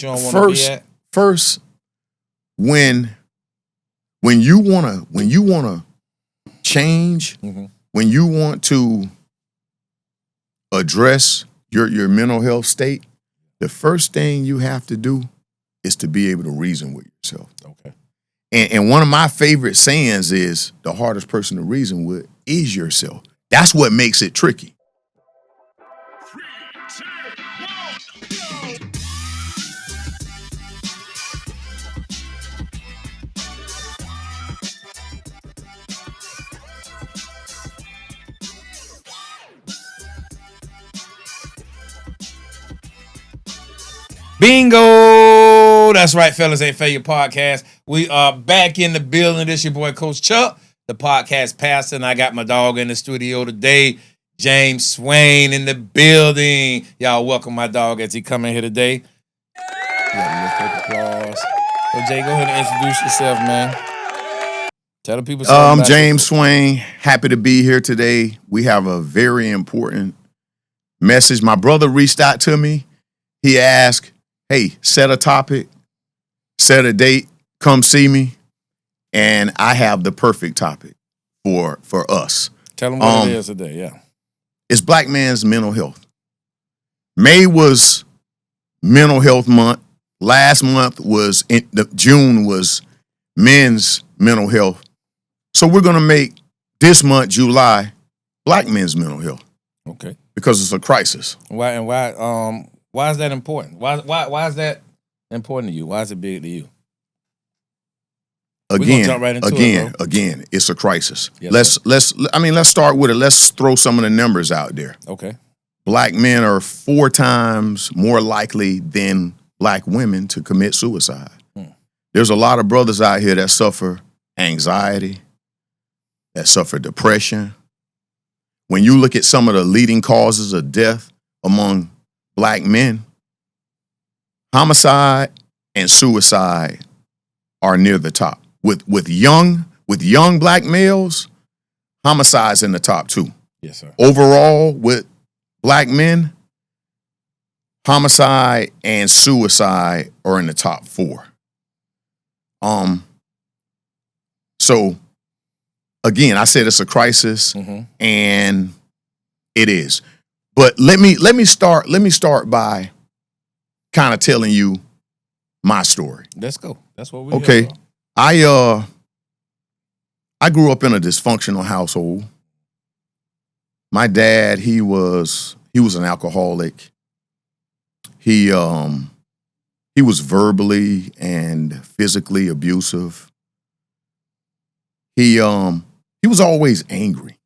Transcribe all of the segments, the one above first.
You don't want to be at? First, when you wanna change, when you want to address your mental health state, the first thing you have to do is to be able to reason with yourself. Okay. And one of my favorite sayings is the hardest person to reason with is yourself. That's what makes it tricky. 3, 2, 1, go! Bingo! That's right, Felons Ain't Failures Podcast. We are back in the building. This your boy, Coach Chuck, the podcast pastor, and I got my dog in the studio today, James Swain in the building. Y'all welcome my dog as he come in here today. Let's take applause. So, Jay, go ahead and introduce yourself, man. Tell the people something. I'm James Swain. Happy to be here today. We have a very important message. My brother reached out to me. He asked, hey, set a topic, set a date, come see me, and I have the perfect topic for us. Tell them what it is today, yeah. It's Black man's mental health. May was Mental Health Month. Last month was, June was Men's Mental Health. So we're going to make this month, July, Black men's mental health. Okay. Because it's a crisis. Why is that important? Why is that important to you? Why is it big to you? Again, it's a crisis. Yes, let's start with it. Let's throw some of the numbers out there. Okay. Black men are 4 times more likely than Black women to commit suicide. There's a lot of brothers out here that suffer anxiety, that suffer depression. When you look at some of the leading causes of death among Black men, homicide and suicide are near the top. With young Black males, homicide's in the top 2. Yes, sir. Overall, with Black men, homicide and suicide are in the top 4. So again, I said it's a crisis, and it is. But let me start by kind of telling you my story. Let's go. That's what we okay. I grew up in a dysfunctional household. My dad, he was an alcoholic. He was verbally and physically abusive. He was always angry.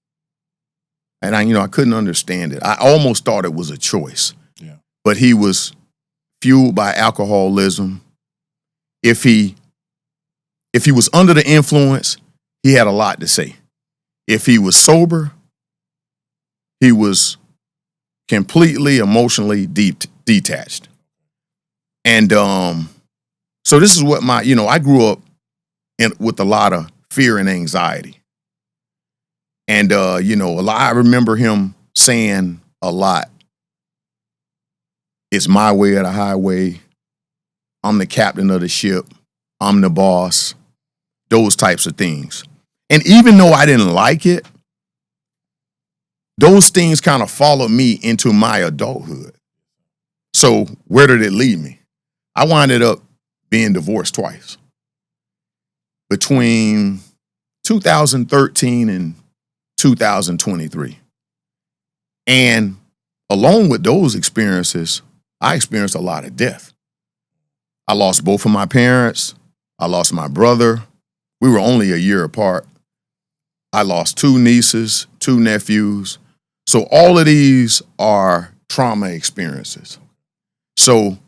And I couldn't understand it. I almost thought it was a choice. Yeah. But he was fueled by alcoholism. If he was under the influence, he had a lot to say. If he was sober, he was completely emotionally detached. And so this is what I grew up with a lot of fear and anxiety. And, I remember him saying a lot, it's my way or the highway. I'm the captain of the ship. I'm the boss. Those types of things. And even though I didn't like it, those things kind of followed me into my adulthood. So where did it lead me? I winded up being divorced twice. Between 2013 and 2023. And along with those experiences, I experienced a lot of death. I lost both of my parents. I lost my brother. We were only a year apart. I lost 2 nieces, 2 nephews. So all of these are trauma experiences. So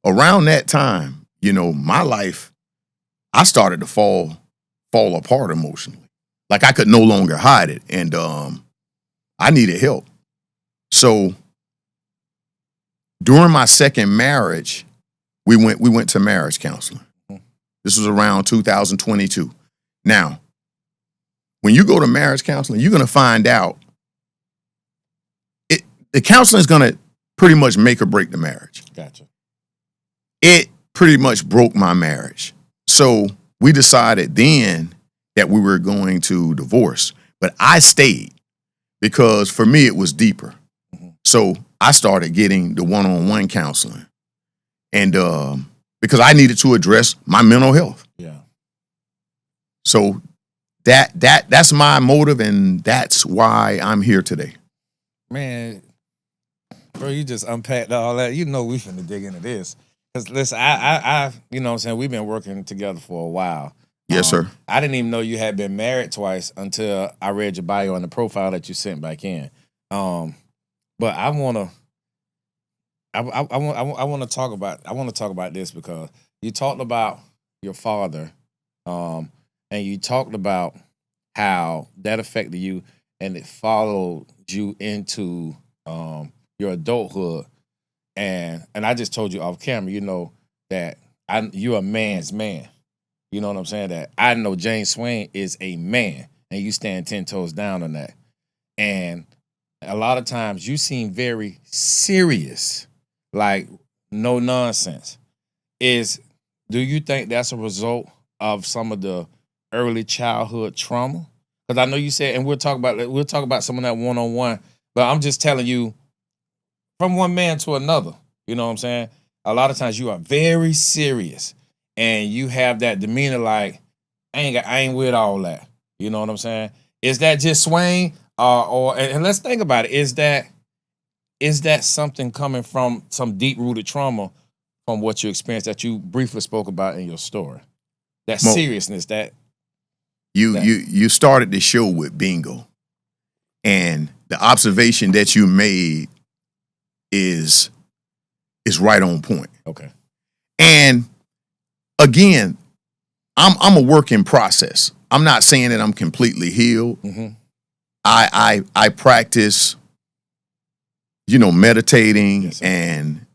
around that time, my life, I started to fall apart emotionally. Like I could no longer hide it, and I needed help. So during my second marriage, we went to marriage counseling. This was around 2022. Now, when you go to marriage counseling, you're going to find out the counseling is going to pretty much make or break the marriage. Gotcha. it pretty much broke my marriage. So we decided then that we were going to divorce, but I stayed because for me it was deeper. So I started getting the one-on-one counseling, and because I needed to address my mental health. Yeah. So that's my motive, and that's why I'm here today. Man, bro, you just unpacked all that. You know we finna dig into this. Because listen, I you know what I'm saying, we've been working together for a while. Yes, sir. I didn't even know you had been married twice until I read your bio and the profile that you sent back in. But I wanna talk about this because you talked about your father, and you talked about how that affected you and it followed you into your adulthood. And I just told you off camera, you know, that you're a man's man. You know what I'm saying? That I know James Swain is a man, and you stand 10 toes down on that. And a lot of times you seem very serious, like no nonsense. Do you think that's a result of some of the early childhood trauma? Because I know you said, and we'll talk about some of that one-on-one, but I'm just telling you, from one man to another, you know what I'm saying? A lot of times you are very serious and you have that demeanor like, I ain't with all that. You know what I'm saying? Is that just Swain? And let's think about it. Is that something coming from some deep-rooted trauma from what you experienced that you briefly spoke about in your story? That seriousness, You started the show with bingo. And the observation that you made is right on point. Okay. And again, I'm a work in process. I'm not saying that I'm completely healed. Mm-hmm. I practice, meditating, Yes, and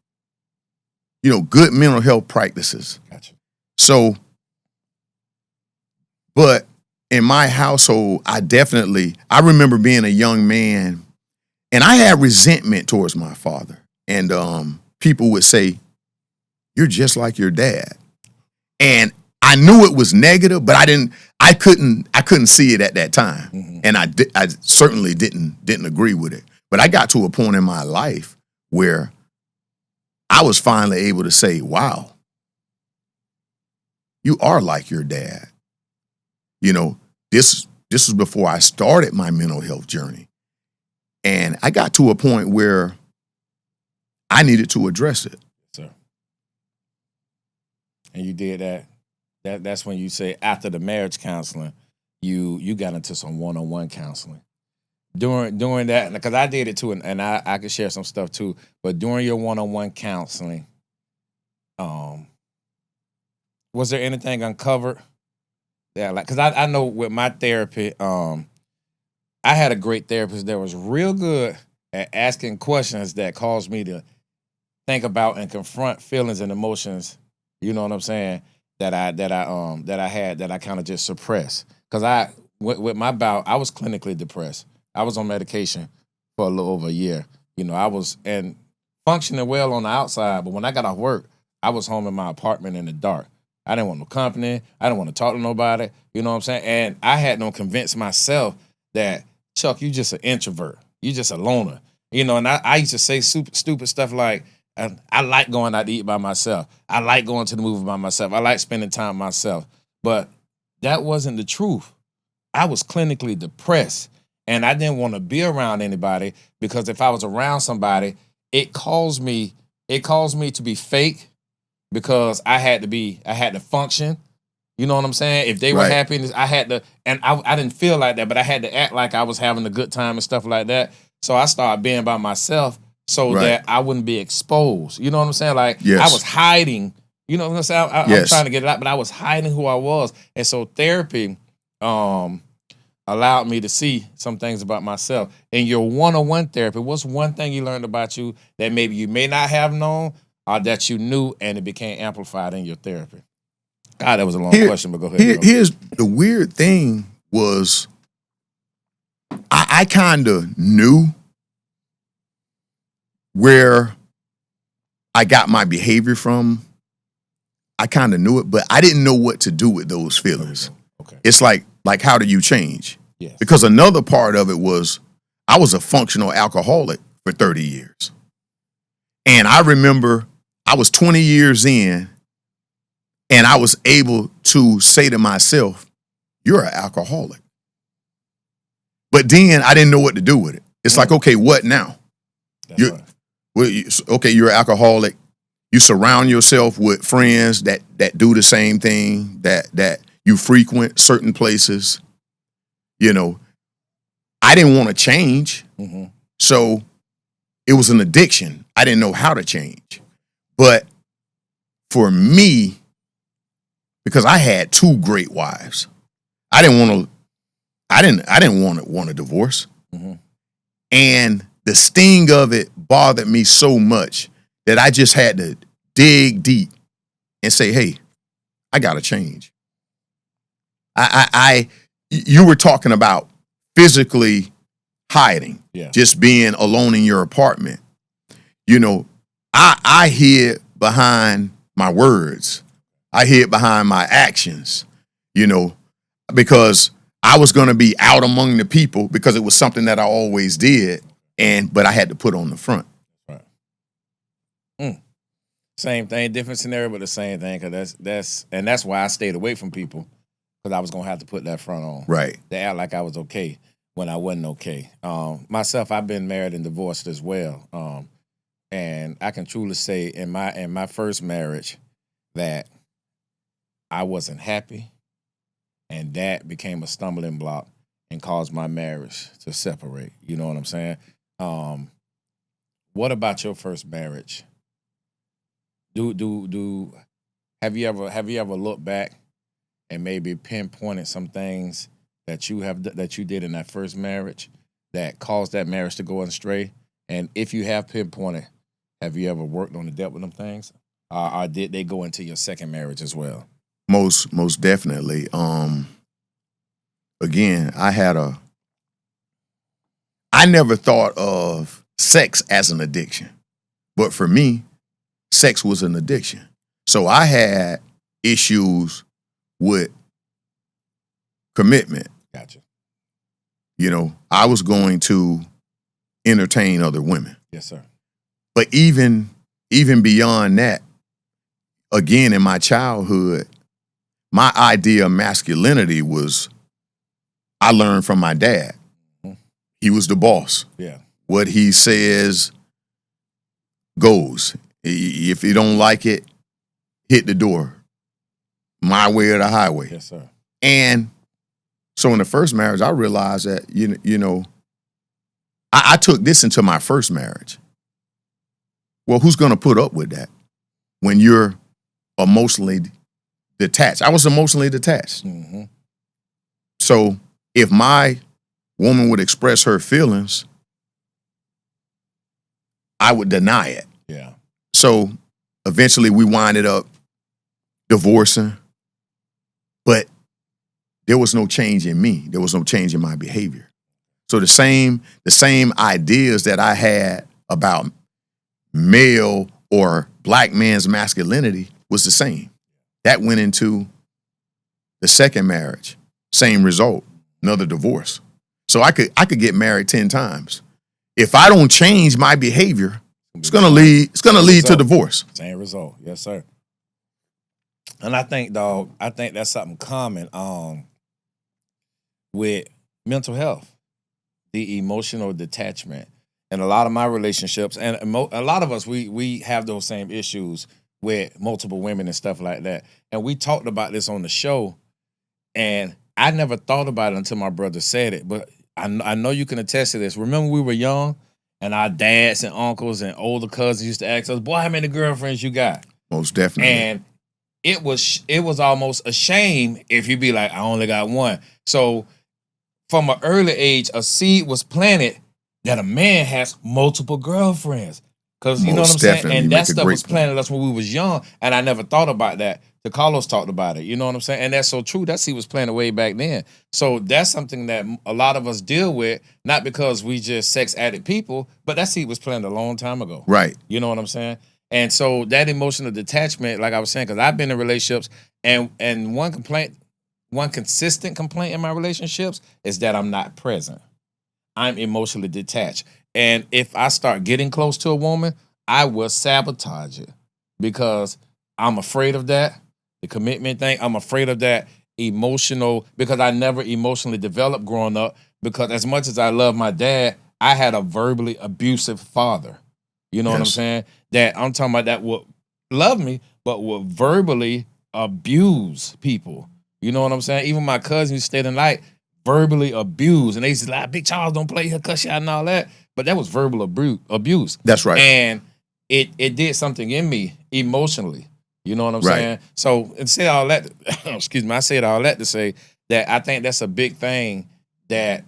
good mental health practices. Gotcha. So, but in my household, I remember being a young man, and I had resentment towards my father. And people would say, "You're just like your dad." And I knew it was negative, but I couldn't see it at that time. Mm-hmm. And I certainly didn't agree with it. But I got to a point in my life where I was finally able to say, "Wow, you are like your dad." This was before I started my mental health journey. And I got to a point where I needed to address it. Sir. And you did that. That's when you say after the marriage counseling, you got into some one-on-one counseling. During that, because I did it too, and I could share some stuff too. But during your one-on-one counseling, was there anything uncovered? Yeah, like because I know with my therapy, I had a great therapist that was real good at asking questions that caused me to think about and confront feelings and emotions. You know what I'm saying? That I had that I kind of just suppressed. Because with my bout, I was clinically depressed. I was on medication for a little over a year. I was and functioning well on the outside, but when I got off work, I was home in my apartment in the dark. I didn't want no company. I didn't want to talk to nobody. You know what I'm saying? And I had to convince myself that, Chuck, you just an introvert. You just a loner. And I used to say stupid stuff like, I like going out to eat by myself. I like going to the movie by myself. I like spending time with myself. But that wasn't the truth. I was clinically depressed, and I didn't want to be around anybody because if I was around somebody, it caused me to be fake because I had to function. You know what I'm saying? If they were happy, I had to, and I didn't feel like that, but I had to act like I was having a good time and stuff like that. So I started being by myself so that I wouldn't be exposed. You know what I'm saying? Like I was hiding. You know what I'm saying? I'm trying to get it out, but I was hiding who I was. And so therapy allowed me to see some things about myself. In your one-on-one therapy, what's one thing you learned about you that maybe you may not have known or that you knew and it became amplified in your therapy? God, that was a long question, but go ahead. Here's the weird thing was I kind of knew where I got my behavior from I kind of knew it, but I didn't know what to do with those feelings. Okay. It's like how do you change? Yes. Because another part of it was I was a functional alcoholic for 30 years. And I remember I was 20 years in and I was able to say to myself, you're an alcoholic. But then I didn't know what to do with it. It's like, okay, what now? Okay, you're an alcoholic. You surround yourself with friends that do the same thing, that you frequent certain places. You know, I didn't want to change. Mm-hmm. So it was an addiction. I didn't know how to change. But for me, because I had two great wives, I didn't want a divorce. Mm-hmm. And the sting of it bothered me so much that I just had to dig deep and say, hey, I gotta change. You were talking about physically hiding, just being alone in your apartment. You know, I hid behind my words. I hid behind my actions, you know, because I was going to be out among the people because it was something that I always did. But I had to put on the front. Right. Same thing, different scenario, but the same thing. Cause that's why I stayed away from people, because I was gonna have to put that front on. Right. To act like I was okay when I wasn't okay. Myself, I've been married and divorced as well. And I can truly say in my first marriage that I wasn't happy, and that became a stumbling block and caused my marriage to separate. You know what I'm saying? What about your first marriage? Have you ever looked back and maybe pinpointed some things that you did in that first marriage that caused that marriage to go astray? And if you have pinpointed, have you ever worked on the dealt with them things? Or did they go into your second marriage as well? Most definitely. Again, I never thought of sex as an addiction, but for me, sex was an addiction. So I had issues with commitment. Gotcha. You know, I was going to entertain other women. Yes, sir. But even beyond that, again, in my childhood, my idea of masculinity was I learned from my dad. Mm-hmm. He was the boss. Yeah. What he says goes. If you don't like it, hit the door. My way or the highway. Yes, sir. And so in the first marriage, I realized that, you know, I took this into my first marriage. Well, who's going to put up with that when you're emotionally detached? I was emotionally detached. Mm-hmm. So if my woman would express her feelings, I would deny it. Yeah. So eventually we winded up divorcing, but there was no change in me. There was no change in my behavior. So the same ideas that I had about male or black man's masculinity was the same. That went into the second marriage. Same result, another divorce. So I could get married 10 times. If I don't change my behavior, it's gonna lead to divorce. Same result. Yes, sir. And I think that's something common with mental health, the emotional detachment. And a lot of my relationships, and a lot of us, we have those same issues with multiple women and stuff like that. And we talked about this on the show, and I never thought about it until my brother said it. But I know you can attest to this. Remember we were young, and our dads and uncles and older cousins used to ask us, boy, how many girlfriends you got? Most definitely. And it was almost a shame if you be like, I only got one. So from an early age, a seed was planted that a man has multiple girlfriends. Because you know what I'm saying? And that stuff was planted us when we was young. And I never thought about that. The Carlos talked about it. You know what I'm saying? And that's so true. That seed was planted way back then. So that's something that a lot of us deal with, not because we just sex addict people, but that seed was planted a long time ago. Right. You know what I'm saying? And so that emotional detachment, like I was saying, because I've been in relationships, and one consistent complaint in my relationships is that I'm not present. I'm emotionally detached. And if I start getting close to a woman, I will sabotage it because I'm afraid of that, the commitment thing. I'm afraid of that emotional, because I never emotionally developed growing up, because as much as I love my dad, I had a verbally abusive father. You know what I'm Yes. saying? That I'm talking about that would love me, but would verbally abuse people. You know what I'm saying? Even my cousin who stayed in light, verbally abused. And they used to like, Big Charles, don't play, he'll cuss you out and all that. But that was verbal abuse. That's right. And it did something in me emotionally. You know what I'm Right. saying? So, and say all that, excuse me, I said all that to say that I think that's a big thing that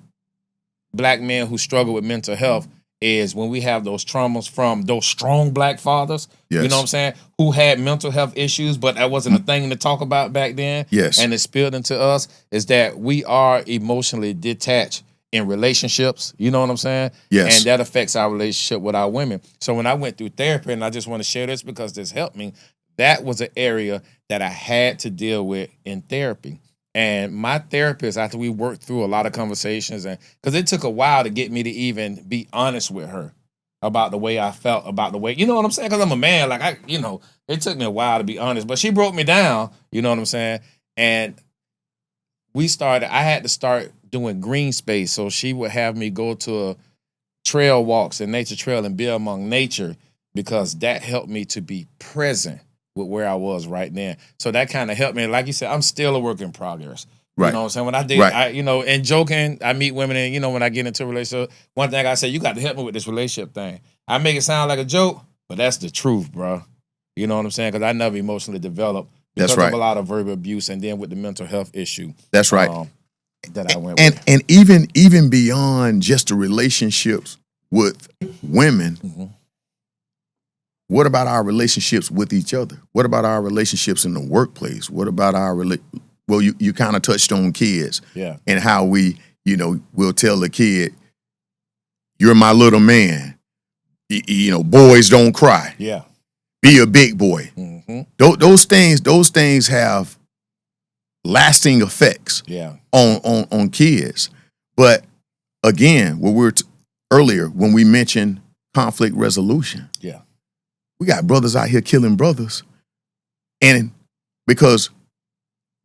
Black men who struggle with mental health is when we have those traumas from those strong Black fathers, Yes. you know what I'm saying, who had mental health issues, but that wasn't a thing to talk about back then. Yes. And it spilled into us, is that we are emotionally detached in relationships, you know what I'm saying? Yes. And that affects our relationship with our women. So when I went through therapy, and I just want to share this because this helped me, that was an area that I had to deal with in therapy. And my therapist, after we worked through a lot of conversations, and because it took a while to get me to even be honest with her about the way I felt, about the way, you know what I'm saying? Because I'm a man, like it took me a while to be honest, but she broke me down, you know what I'm saying? And I had to start doing green space. So she would have me go to trail walks and nature trail and be among nature, because that helped me to be present with where I was right then. So that kind of helped me. Like you said, I'm still a work in progress. Right. You know what I'm saying? When I did, Right. and joking, I meet women, and, when I get into a relationship, one thing I say, you got to help me with this relationship thing. I make it sound like a joke, but that's the truth, bro. You know what I'm saying? Because I never emotionally developed because That's right. of a lot of verbal abuse, and then with the mental health issue. That's right. That I went And with. and even beyond just the relationships with women, Mhm. what about our relationships with each other? What about our relationships in the workplace? What about well, you kind of touched on kids Yeah. and how we, we'll tell the kid, you're my little man. Boys don't cry. Yeah. Be a big boy. Mm-hmm. Those things have lasting effects Yeah. on kids. But again, what we were earlier when we mentioned conflict resolution. Yeah. We got brothers out here killing brothers, and because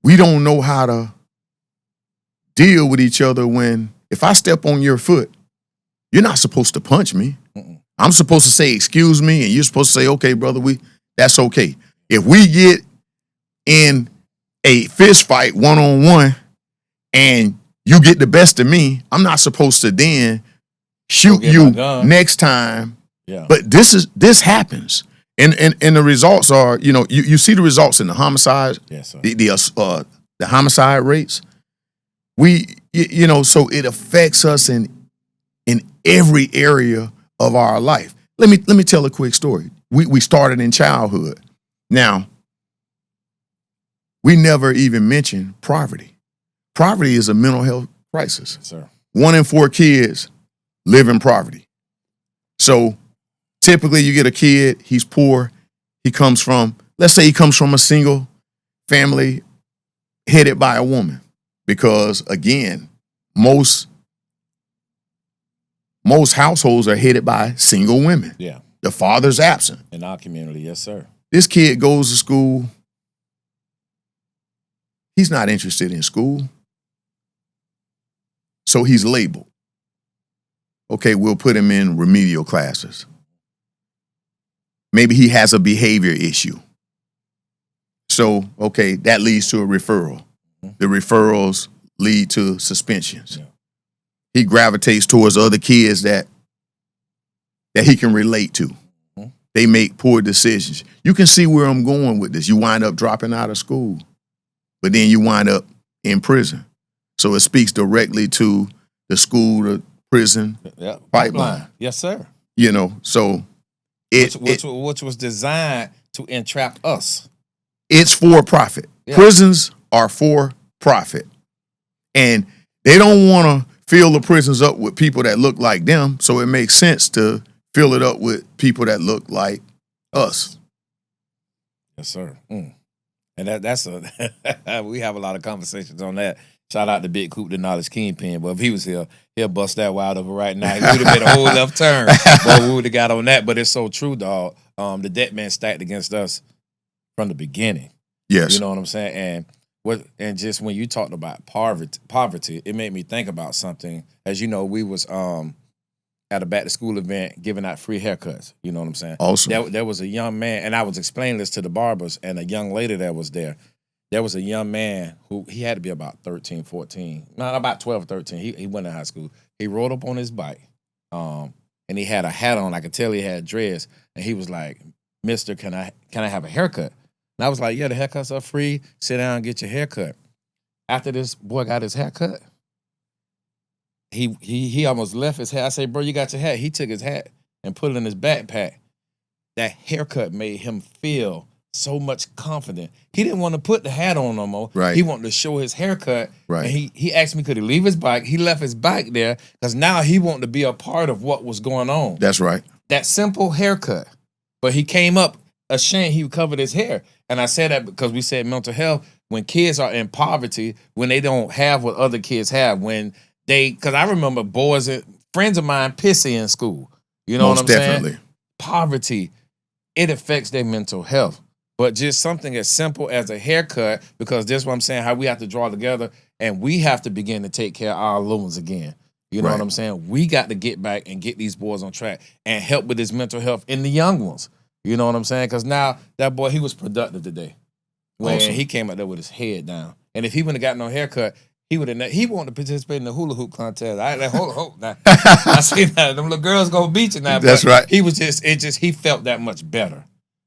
we don't know how to deal with each other, when if I step on your foot, you're not supposed to punch me. Mm-mm. I'm supposed to say excuse me, and you're supposed to say, okay, brother, that's okay. If we get in a fist fight one-on-one and you get the best of me, I'm not supposed to then shoot get my you gun. next time. Yeah. But this happens. And the results are, you see the results in the homicide, Yes, sir. the homicide rates. So it affects us in every area of our life. Let me tell a quick story. We started in childhood. Now, we never even mentioned poverty. Poverty is a mental health crisis. Yes, sir. 1 in 4 kids live in poverty. So typically you get a kid, he's poor. Let's say he comes from a single family headed by a woman. Because again, most households are headed by single women. Yeah. The father's absent. In our community, yes, sir. This kid goes to school. He's not interested in school. So he's labeled. Okay, we'll put him in remedial classes. Maybe he has a behavior issue. So, okay, that leads to a referral. The referrals lead to suspensions. Yeah. He gravitates towards other kids that he can relate to. Mm-hmm. They make poor decisions. You can see where I'm going with this. You wind up dropping out of school, but then you wind up in prison. So it speaks directly to the school to prison Yeah. pipeline. Yes, sir. So Which was designed to entrap us. it's for profit. Yeah. Prisons are for profit. And they don't want to fill the prisons up with people that look like them. So it makes sense to fill it up with people that look like Us. Yes, sir. And that's a we have a lot of conversations on that. Shout out to Big Coop, the Knowledge Kingpin. But if he was here, he'll bust that wide over right now. He would have made a whole left turn. But we would have got on that. But it's so true, dog. The debt man stacked against us from the beginning. Yes. You know what I'm saying? And just when you talked about poverty, it made me think about something. As you know, we was at a back to school event giving out free haircuts. You know what I'm saying? Awesome. There was a young man, and I was explaining this to the barbers and a young lady that was there. There was a young man who he had to be about 13, 14, not about 12 or 13. He went to high school. He rode up on his bike, and he had a hat on. I could tell he had dreads, and he was like, "Mister, can I have a haircut?" And I was like, "Yeah, the haircuts are free. Sit down and get your haircut." After this boy got his haircut, he almost left his hat. I said, "Bro, you got your hat." He took his hat and put it in his backpack. That haircut made him feel so much confident. He didn't want to put the hat on no more. Right. He wanted to show his haircut. Right. And he asked me, could he leave his bike? He left his bike there because now he wanted to be a part of what was going on. That's right. That simple haircut. But he came up ashamed. He covered his hair. And I said that because we said mental health, when kids are in poverty, when they don't have what other kids have, because I remember friends of mine pissy in school. You know Most what I'm definitely. saying? Poverty, it affects their mental health. But just something as simple as a haircut, because this is what I'm saying, how we have to draw together and we have to begin to take care of our little ones again. You know Right. what I'm saying? We got to get back and get these boys on track and help with this mental health in the young ones. You know what I'm saying? Because now that boy, he was productive today. When Awesome. he came out there with his head down. And if he wouldn't have got no haircut, he would have. He wanted to participate in the hula hoop contest. I like hula hoop now. I see that them little girls gonna beat you now. That's but right. He was he felt that much better.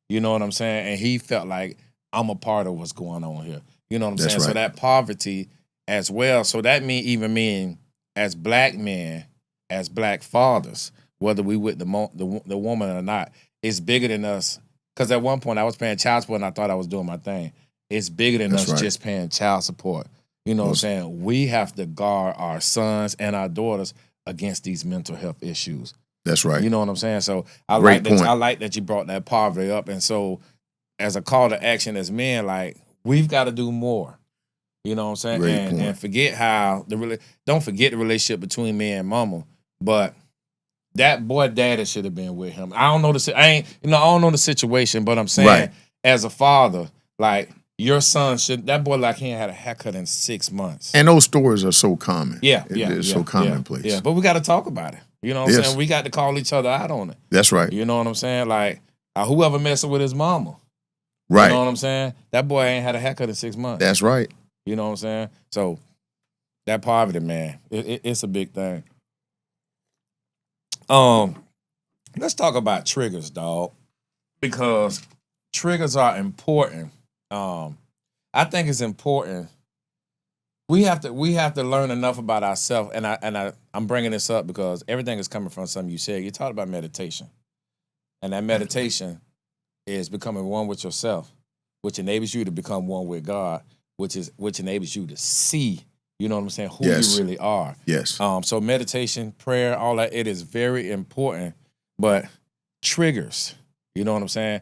You know what I'm saying? And he felt like I'm a part of what's going on here. You know what I'm That's saying? So right. that poverty as well. So that mean as black men, as black fathers, whether we with the woman or not, it's bigger than us. Because at one point I was paying child support and I thought I was doing my thing. It's bigger than That's us right. just paying child support. You know what I'm saying? We have to guard our sons and our daughters against these mental health issues. That's right. You know what I'm saying? So I Great point. like that you brought that poverty up. And so as a call to action as men, like we've got to do more. You know what I'm saying? Great point. And forget how don't forget the relationship between me and mama. But that boy daddy should have been with him. I don't know I don't know the situation, but I'm saying Right. as a father, like your son that boy like he ain't had a haircut in 6 months. And those stories are so common. Yeah, It's so commonplace. Yeah, but we got to talk about it. You know what I'm Yes. saying? We got to call each other out on it. That's right. You know what I'm saying? Like, whoever messing with his mama. Right. You know what I'm saying? That boy ain't had a haircut in 6 months. That's right. You know what I'm saying? So, that poverty, man, it's a big thing. Let's talk about triggers, dog. Because triggers are important. I think it's important. We have to learn enough about ourselves, and I'm bringing this up because everything is coming from something you said. You talked about meditation, and that meditation is becoming one with yourself, which enables you to become one with God, which enables you to see. You know what I'm saying? Who Yes. you really are. Yes. So meditation, prayer, all that, it is very important. But triggers, you know what I'm saying?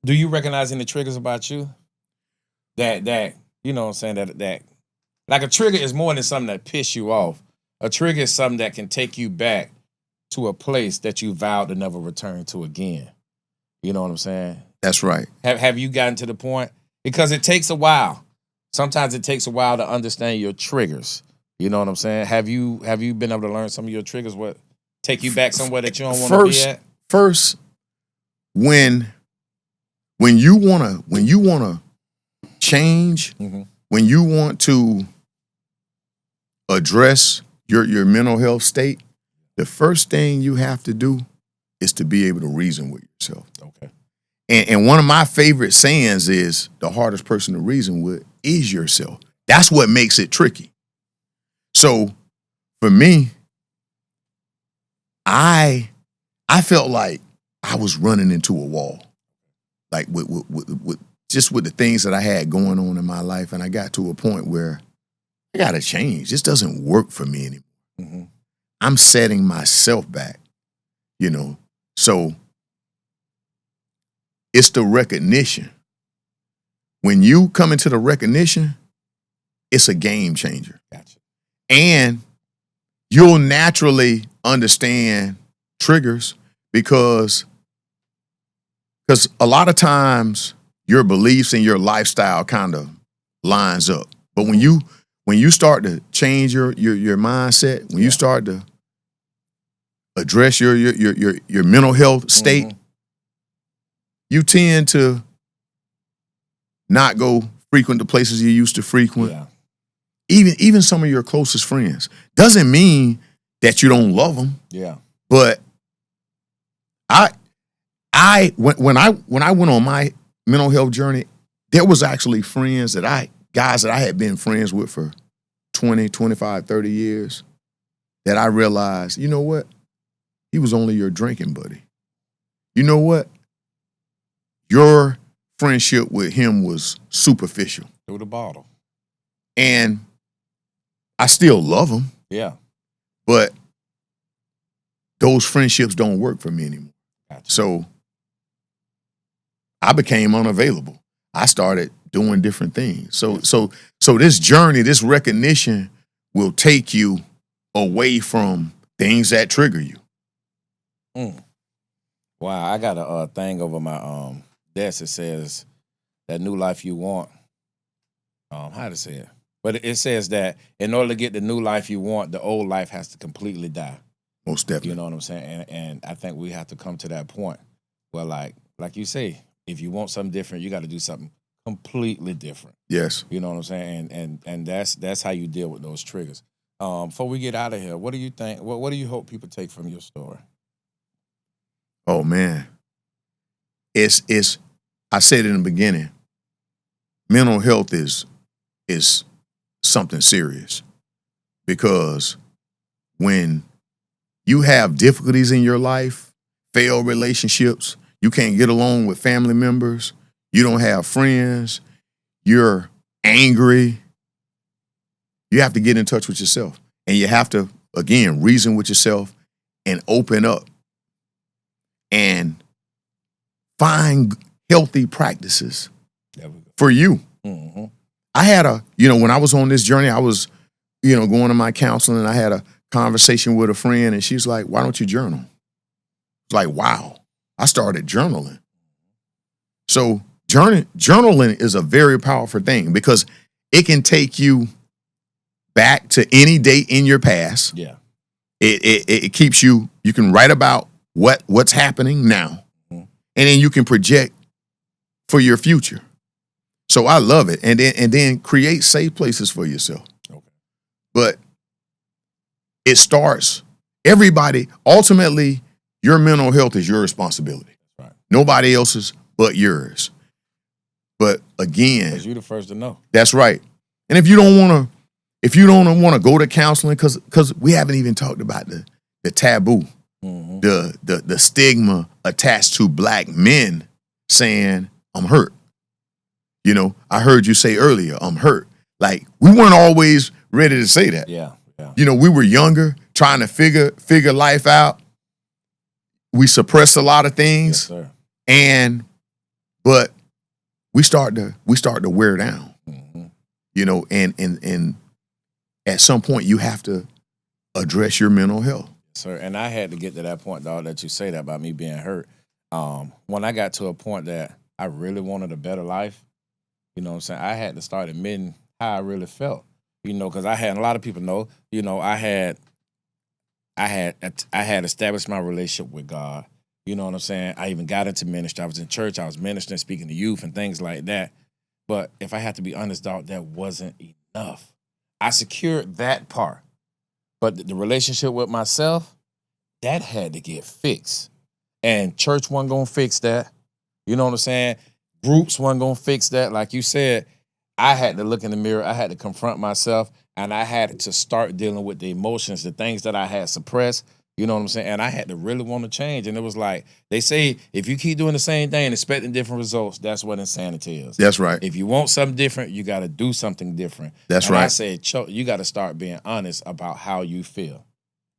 Do you recognize any triggers about you? That you know what I'm saying, that like a trigger is more than something that piss you off. A trigger is something that can take you back to a place that you vowed to never return to again. You know what I'm saying? That's right. Have you gotten to the point? Because it takes a while. Sometimes it takes a while to understand your triggers. You know what I'm saying? Have you been able to learn some of your triggers? What take you back somewhere that you don't want to be at? First, when you wanna change, Mhm. when you want to address your mental health state, the first thing you have to do is to be able to reason with yourself. Okay. And one of my favorite sayings is the hardest person to reason with is yourself. That's what makes it tricky. So for me, I felt like I was running into a wall, like with the things that I had going on in my life, and I got to a point where I got to change. This doesn't work for me anymore. Mm-hmm. I'm setting myself back, you know. So It's the recognition. When you come into the recognition, it's a game changer. Gotcha. And you'll naturally understand triggers because a lot of times your beliefs and your lifestyle kind of lines up. But when you start to change your mindset, when you start to address your mental health state, you tend to not go frequent the places you used to frequent. Yeah. Even some of your closest friends. Doesn't mean that you don't love them. Yeah. But when I went on my mental health journey, there was actually guys that I had been friends with for 20, 25, 30 years that I realized, you know what? He was only your drinking buddy. You know what? Your friendship with him was superficial. Through the bottle. And I still love him, Yeah. but those friendships don't work for me anymore. Gotcha. So I became unavailable. I started doing different things. So this journey, this recognition will take you away from things that trigger you. Wow, I got a thing over my desk that says that new life you want. How to say it? But it says that in order to get the new life you want, the old life has to completely die. Most definitely. You know what I'm saying? And I think we have to come to that point where, like you say, if you want something different, you got to do something completely different. Yes. You know what I'm saying? And that's how you deal with those triggers. Before we get out of here, what do you think? What do you hope people take from your story? Oh man. It's I said in the beginning, mental health is something serious. Because when you have difficulties in your life, failed relationships, you can't get along with family members, you don't have friends, you're angry, you have to get in touch with yourself. And you have to, again, reason with yourself and open up and find healthy practices for you. Mm-hmm. I had when I was on this journey, I was, going to my counseling, and I had a conversation with a friend, and she's like, why don't you journal? It's like, wow, I started journaling. So journaling is a very powerful thing because it can take you back to any date in your past. Yeah. It keeps you can write about what's happening now, and then you can project for your future. So I love it. And then create safe places for yourself. Okay. But it starts, everybody, ultimately, your mental health is your responsibility. Right. Nobody else's but yours. But again, Because you're the first to know. that's right. And if you don't want to go to counseling, because we haven't even talked about the taboo, the stigma attached to Black men saying, I'm hurt. I heard you say earlier, I'm hurt. Like, we weren't always ready to say that. Yeah. We were younger, trying to figure life out. We suppressed a lot of things. Yes, sir. But we start to wear down. And at some point you have to address your mental health. Sir, and I had to get to that point, dog, that you say that about me being hurt. When I got to a point that I really wanted a better life, you know what I'm saying, I had to start admitting how I really felt. Because I had, a lot of people know, I had established my relationship with God. You know what I'm saying? I even got into ministry. I was in church. I was ministering, speaking to youth and things like that. But if I had to be honest, dog, that wasn't enough. I secured that part. But the relationship with myself, that had to get fixed. And church wasn't going to fix that. You know what I'm saying? Groups wasn't going to fix that. Like you said, I had to look in the mirror. I had to confront myself. And I had to start dealing with the emotions, the things that I had suppressed. You know what I'm saying? And I had to really want to change. And it was like, they say, if you keep doing the same thing and expecting different results, that's what insanity is. That's right. If you want something different, you got to do something different. That's and right. I said, you got to start being honest about how you feel.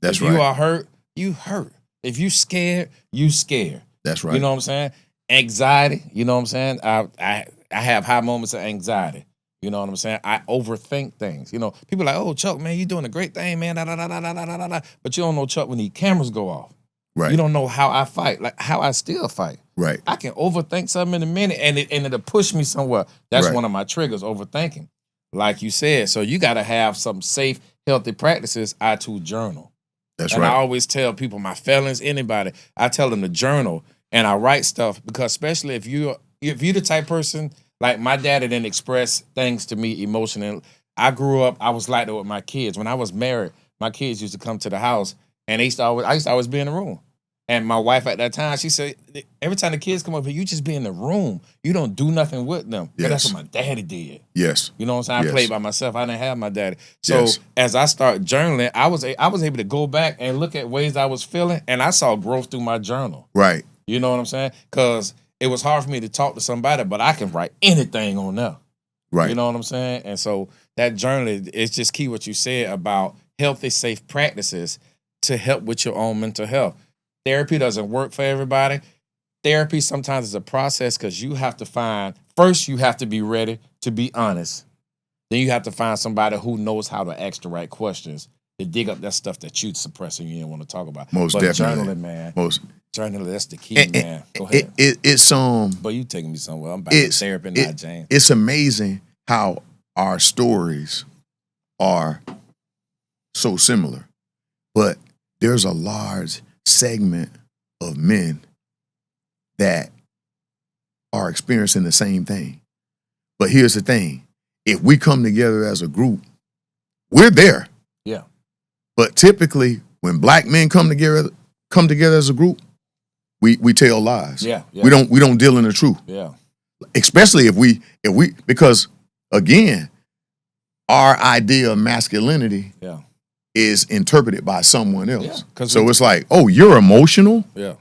That's if right. you are hurt, you hurt. If you scared, you scared. That's right. You know what I'm saying? anxiety. You know what I'm saying? I have high moments of anxiety. You know what I'm saying? I overthink things. You know, people are like, oh, Chuck, man, you doing a great thing, man. Da, da, da, da, da, da, da, da. But you don't know Chuck when these cameras go off. Right. You don't know how I fight, like how I still fight. Right. I can overthink something in a minute and it'll push me somewhere. That's Right. one of my triggers, overthinking. Like you said. So you got to have some safe, healthy practices. I too journal. That's and right. I always tell people, my felons, anybody, I tell them to journal and I write stuff because especially if you're the type person, like my daddy didn't express things to me emotionally. I grew up, I was like that with my kids. When I was married, my kids used to come to the house and I used to always be in the room. And my wife at that time, she said, every time the kids come up here, you just be in the room. You don't do nothing with them. But that's Yes. what my daddy did. Yes. You know what I'm saying? I Yes. played by myself. I didn't have my daddy. So Yes. as I start journaling, I was able to go back and look at ways I was feeling, and I saw growth through my journal. Right. You know what I'm saying? Because it was hard for me to talk to somebody, but I can write anything on there. Right. You know what I'm saying? And so that journaling, it's just key what you said about healthy, safe practices to help with your own mental health. Therapy doesn't work for everybody. Therapy sometimes is a process because you have to first you have to be ready to be honest. Then you have to find somebody who knows how to ask the right questions to dig up that stuff that you suppress and you didn't want to talk about. Most but definitely. Journaling, man. Most. Journaling, that's the key, man. Go ahead. It's But you taking me somewhere. I'm back to therapy now, James. It's amazing how our stories are so similar, but there's a large segment of men that are experiencing the same thing. But here's the thing. If we come together as a group, we're there. Yeah. But typically when black men come together as a group, we tell lies. Yeah. We don't deal in the truth. Yeah. Especially if we because again, our idea of masculinity is interpreted by someone else. Yeah, so it's like, oh, you're emotional? Yeah.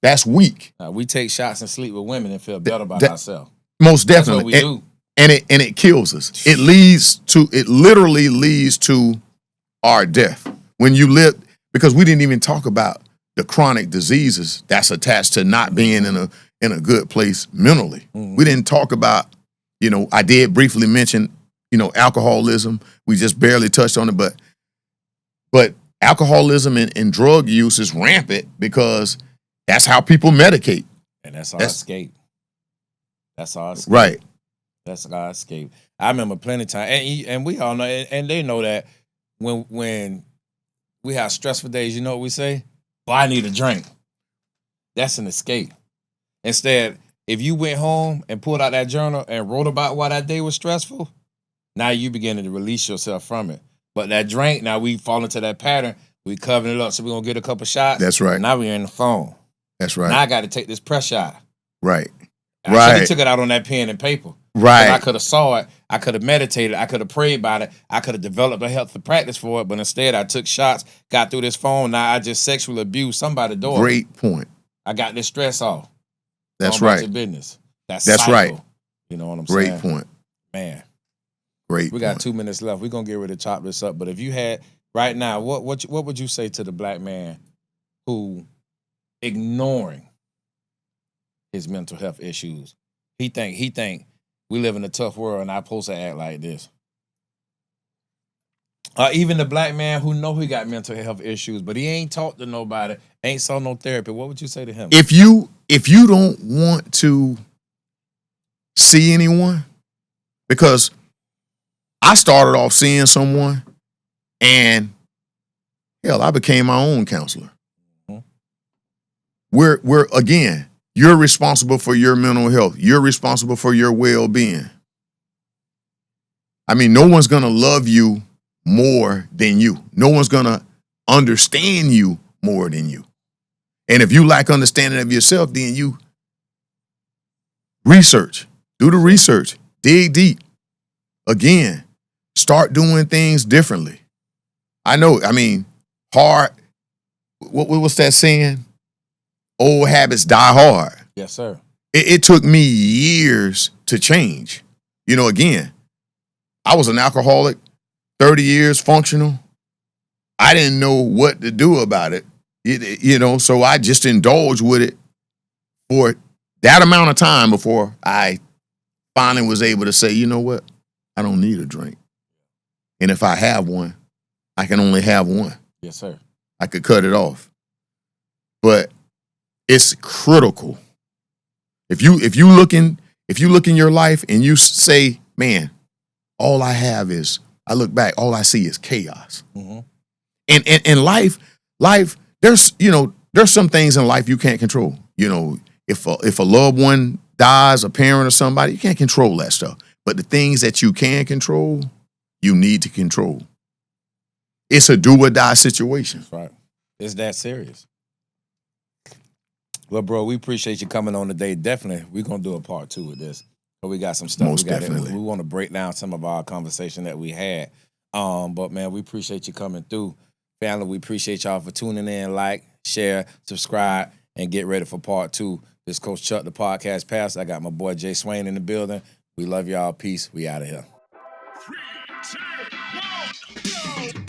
That's weak. We take shots and sleep with women and feel better about ourselves. Most That's definitely. what we do. And it kills us. It literally leads to our death. When you live, because we didn't even talk about the chronic diseases that's attached to not being in a good place mentally. Mm-hmm. We didn't talk about, I did briefly mention, alcoholism. We just barely touched on it, but alcoholism and drug use is rampant because that's how people medicate. And that's our escape. That's our escape. Right. That's our escape. I remember plenty of time, and we all know, and they know that when we have stressful days, you know what we say? Well, I need a drink. That's an escape. Instead, if you went home and pulled out that journal and wrote about why that day was stressful, now you beginning to release yourself from it. But that drink, now we fall into that pattern. We covering it up, so we're going to get a couple shots. That's right. Now we're in the phone. That's right. Now I got to take this press shot. Right. I should have took it out on that pen and paper. Right. I could have saw it. I could have meditated. I could have prayed about it. I could have developed a healthy practice for it. But instead, I took shots, got through this phone. Now I just sexually abused somebody's daughter. Great point. I got this stress off. That's Going back right. to business. That's cycle. Right. You know what I'm saying? Great point. Man. Great. We got 2 minutes left. We're gonna get ready to chop this up. But if you had right now, what would you say to the black man who ignoring his mental health issues? He think we live in a tough world and I'm supposed to act like this. Even the black man who know he got mental health issues, but he ain't talked to nobody, ain't saw no therapy. What would you say to him? If you don't want to see anyone, because I started off seeing someone and hell, I became my own counselor. Mm-hmm. We're again, you're responsible for your mental health. You're responsible for your well-being. I mean, no one's going to love you more than you. No one's going to understand you more than you. And if you lack understanding of yourself, then you research, do the research, dig deep. Again, start doing things differently. Hard. What was that saying? Old habits die hard. Yes, sir. It took me years to change. Again, I was an alcoholic, 30 years functional. I didn't know what to do about it, so I just indulged with it for that amount of time before I finally was able to say, you know what? I don't need a drink. And if I have one, I can only have one. Yes, sir. I could cut it off. But it's critical. If you look in your life and you say, man, all I have is, I look back, all I see is chaos. Mm-hmm. And life, there's some things in life you can't control. You know, if a loved one dies, a parent or somebody, you can't control that stuff. But the things that you can control, you need to control. It's a do or die situation. That's right. It's that serious. Well, bro, we appreciate you coming on today. Definitely, we're going to do a part 2 of this. But we got some stuff. Most definitely. We want to break down some of our conversation that we had. But, man, we appreciate you coming through. Family, we appreciate y'all for tuning in. Like, share, subscribe, and get ready for part 2. This is Coach Chuck, the podcast pastor. I got my boy James Swain in the building. We love y'all. Peace. We out of here. 3, 2, 1, go!